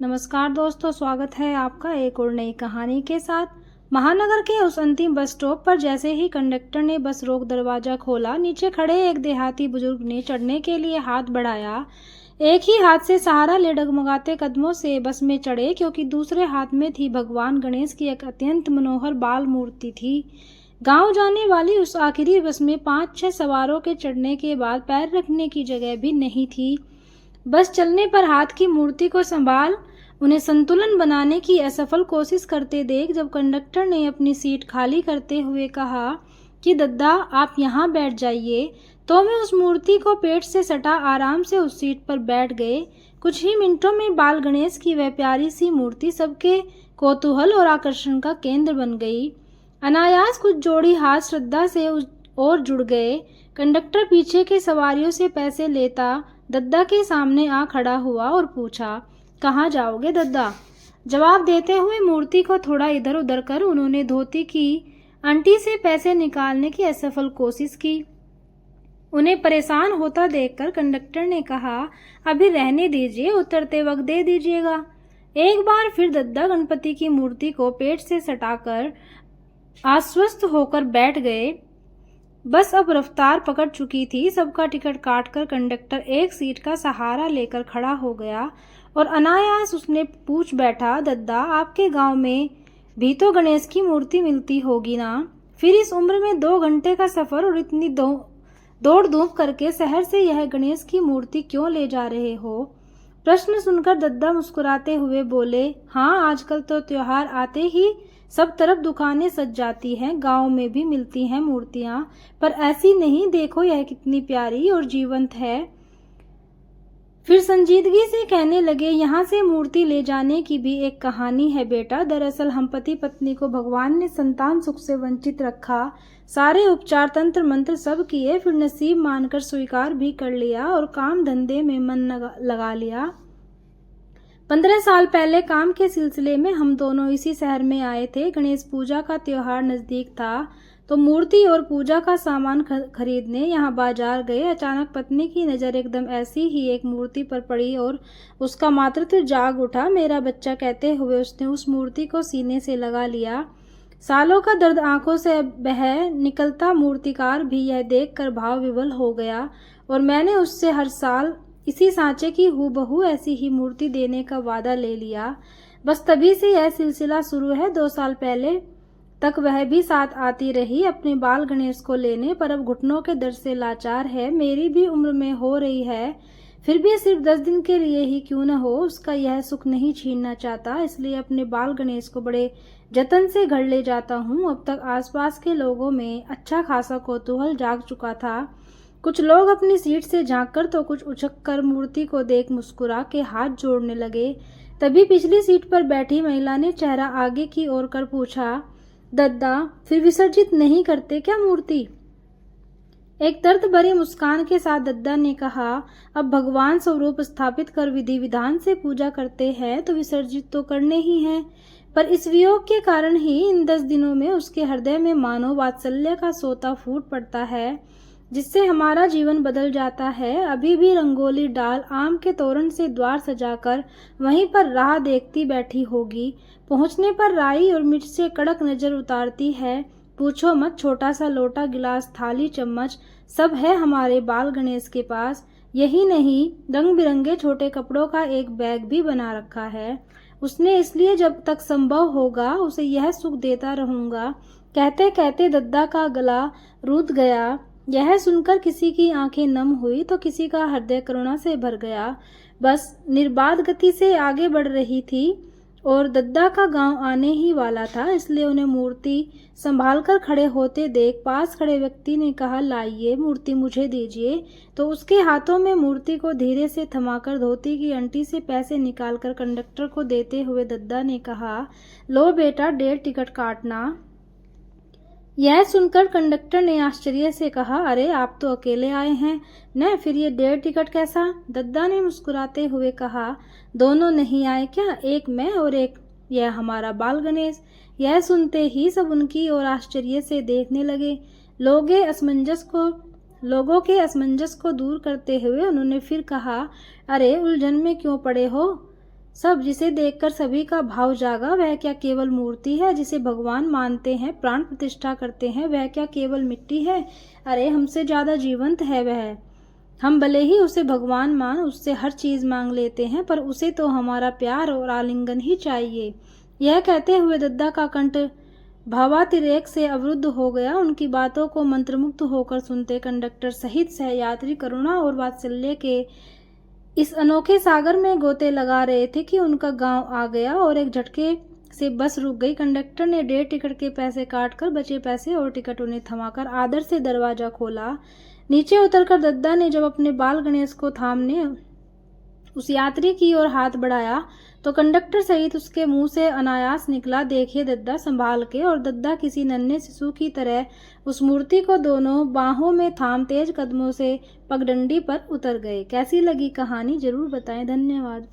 नमस्कार दोस्तों, स्वागत है आपका एक और नई कहानी के साथ। महानगर के उस अंतिम बस स्टॉप पर जैसे ही कंडक्टर ने बस रोक दरवाजा खोला, नीचे खड़े एक देहाती बुजुर्ग ने चढ़ने के लिए हाथ बढ़ाया। एक ही हाथ से सहारा ले डगमगाते कदमों से बस में चढ़े, क्योंकि दूसरे हाथ में थी भगवान गणेश की एक अत्यंत मनोहर बाल मूर्ति थी। गांव जाने वाली उस आखिरी बस में 5-6 सवारों के चढ़ने के बाद पैर रखने की जगह भी नहीं थी। बस चलने पर हाथ की मूर्ति को संभाल उन्हें संतुलन बनाने की असफल कोशिश करते देख जब कंडक्टर ने अपनी सीट खाली करते हुए कहा कि दद्दा आप यहाँ बैठ जाइए, तो मैं उस मूर्ति को पेट से सटा आराम से उस सीट पर बैठ गए। कुछ ही मिनटों में बाल गणेश की वह प्यारी सी मूर्ति सबके कौतूहल और आकर्षण का केंद्र बन गई। अनायास कुछ जोड़ी हाथ श्रद्धा से और जुड़ गए। कंडक्टर पीछे के सवारियों से पैसे लेता दद्दा के सामने आ खड़ा हुआ और पूछा, कहाँ जाओगे दद्दा? जवाब देते हुए मूर्ति को थोड़ा इधर उधर कर उन्होंने धोती की आंटी से पैसे निकालने की असफल कोशिश की। उन्हें परेशान होता देखकर कंडक्टर ने कहा, अभी रहने दीजिए, उतरते वक्त दे दीजिएगा। एक बार फिर दद्दा गणपति की मूर्ति को पेट से सटाकर आश्वस्त होकर बैठ गए। बस अब रफ्तार पकड़ चुकी थी। सबका टिकट काटकर कंडक्टर एक सीट का सहारा लेकर खड़ा हो गया और अनायास उसने पूछ बैठा, दद्दा आपके गांव में भी तो गणेश की मूर्ति मिलती होगी ना? फिर इस उम्र में 2 घंटे का सफर और इतनी दौड़ धूप करके शहर से यह गणेश की मूर्ति क्यों ले जा रहे हो? प्रश्न सुनकर दद्दा मुस्कुराते हुए बोले, हाँ, आजकल तो त्योहार आते ही सब तरफ दुकानें सज जाती हैं, गांव में भी मिलती हैं मूर्तियां, पर ऐसी नहीं, देखो यह कितनी प्यारी और जीवंत है। फिर संजीदगी से कहने लगे, यहाँ से मूर्ति ले जाने की भी एक कहानी है बेटा। दरअसल हम पति पत्नी को भगवान ने संतान सुख से वंचित रखा। सारे उपचार तंत्र मंत्र सब किए, फिर नसीब मानकर स्वीकार भी कर लिया और काम धंधे में मन लगा लिया। 15 साल पहले काम के सिलसिले में हम दोनों इसी शहर में आए थे। गणेश पूजा का त्योहार नजदीक था तो मूर्ति और पूजा का सामान खरीदने यहाँ बाजार गए। अचानक पत्नी की नज़र एकदम ऐसी ही एक मूर्ति पर पड़ी और उसका मातृत्व जाग उठा। मेरा बच्चा, कहते हुए उसने उस मूर्ति को सीने से लगा लिया। सालों का दर्द आंखों से बह निकलता मूर्तिकार भी यह देखकर भाव विवल हो गया और मैंने उससे हर साल इसी सांचे की हूबहू ऐसी ही मूर्ति देने का वादा ले लिया। बस तभी से यह सिलसिला शुरू है। 2 साल पहले तक वह भी साथ आती रही अपने बाल गणेश को लेने, पर अब घुटनों के दर्द से लाचार है। मेरी भी उम्र में हो रही है, फिर भी सिर्फ 10 दिन के लिए ही क्यों न हो, उसका यह सुख नहीं छीनना चाहता। इसलिए अपने बाल गणेश को बड़े जतन से घर ले जाता हूँ। अब तक आसपास के लोगों में अच्छा खासा कौतूहल जाग चुका था। कुछ लोग अपनी सीट से झांककर तो कुछ उछक कर मूर्ति को देख मुस्कुरा के हाथ जोड़ने लगे। तभी पिछली सीट पर बैठी महिला ने चेहरा आगे की ओर कर पूछा, दद्दा फिर विसर्जित नहीं करते क्या मूर्ति? एक दर्द भरी मुस्कान के साथ दद्दा ने कहा, अब भगवान स्वरूप स्थापित कर विधि विधान से पूजा करते हैं तो विसर्जित तो करने ही हैं, पर इस वियोग के कारण ही इन 10 दिनों में उसके हृदय में मानो वात्सल्य का सोता फूट पड़ता है, जिससे हमारा जीवन बदल जाता है। अभी भी रंगोली डाल आम के तोरण से द्वार सजाकर वहीं पर राह देखती बैठी होगी। पहुंचने पर राई और मिर्च से कड़क नजर उतारती है। पूछो मत, छोटा सा लोटा, गिलास, थाली, चम्मच सब है हमारे बाल गणेश के पास। यही नहीं, रंग बिरंगे छोटे कपड़ों का एक बैग भी बना रखा है उसने, इसलिए जब तक संभव होगा उसे यह सुख देता रहूंगा। कहते कहते दद्दा का गला रुंध गया। यह सुनकर किसी की आंखें नम हुई तो किसी का हृदय करुणा से भर गया। बस निर्बाध गति से आगे बढ़ रही थी और दद्दा का गांव आने ही वाला था, इसलिए उन्हें मूर्ति संभालकर खड़े होते देख पास खड़े व्यक्ति ने कहा, लाइए मूर्ति मुझे दीजिए। तो उसके हाथों में मूर्ति को धीरे से थमाकर धोती की अंटी से पैसे निकालकर कंडक्टर को देते हुए दद्दा ने कहा, लो बेटा, 1.5 टिकट काटना। यह सुनकर कंडक्टर ने आश्चर्य से कहा, अरे आप तो अकेले आए हैं न, फिर ये 1.5 टिकट कैसा? दद्दा ने मुस्कुराते हुए कहा, दोनों नहीं आए क्या? एक मैं और एक यह हमारा बाल गणेश। यह सुनते ही सब उनकी ओर आश्चर्य से देखने लगे। लोगों के असमंजस को दूर करते हुए उन्होंने फिर कहा, अरे उलझन में क्यों पड़े हो? सब जिसे देखकर सभी का भाव जागा। वह क्या केवल मूर्ति है जिसे भगवान मानते हैं, प्राण प्रतिष्ठा करते हैं? वह क्या केवल मिट्टी है? अरे हमसे ज्यादा जीवंत है वह। हम भले ही उसे भगवान मान उससे हर चीज मांग लेते हैं, पर उसे तो हमारा प्यार और आलिंगन ही चाहिए। यह कहते हुए दद्दा का कंठ भावातिरेक से अवरुद्ध हो गया। उनकी बातों को मंत्रमुग्ध होकर सुनते कंडक्टर सहित सहयात्री करुणा और वात्सल्य के इस अनोखे सागर में गोते लगा रहे थे कि उनका गांव आ गया और एक झटके से बस रुक गई। कंडक्टर ने 1.5 टिकट के पैसे काटकर बचे पैसे और टिकट उन्हें थमाकर आदर से दरवाजा खोला। नीचे उतरकर दद्दा ने जब अपने बाल गणेश को थामने उस यात्री की ओर हाथ बढ़ाया तो कंडक्टर सहित उसके मुंह से अनायास निकला, देखिए दद्दा, संभाल के। और दद्दा किसी नन्हे शिशु की तरह उस मूर्ति को दोनों बाहों में थाम तेज कदमों से पगडंडी पर उतर गए। कैसी लगी कहानी जरूर बताएं। धन्यवाद।